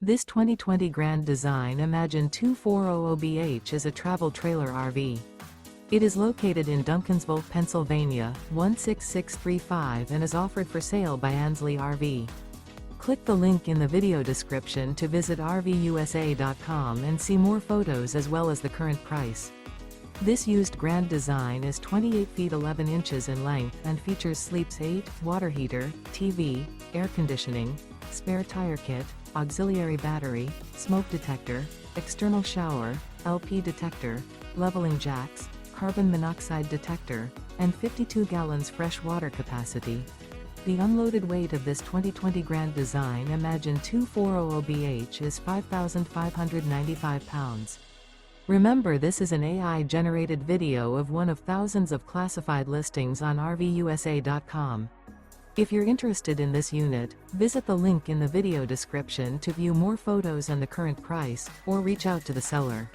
This 2020 Grand Design Imagine 2400BH is a travel trailer RV. It is located in Duncansville, Pennsylvania, 16635 and is offered for sale by Ansley RV. Click the link in the video description to visit RVUSA.com and see more photos as well as the current price. This used Grand Design is 28 feet 11 inches in length and features sleeps 8, water heater, TV, air conditioning, spare tire kit, auxiliary battery, smoke detector, external shower, LP detector, leveling jacks, carbon monoxide detector, and 52 gallons fresh water capacity. The unloaded weight of this 2020 Grand Design Imagine 2400BH is 5,595 pounds. Remember, this is an AI-generated video of one of thousands of classified listings on RVUSA.com. If you're interested in this unit, visit the link in the video description to view more photos and the current price, or reach out to the seller.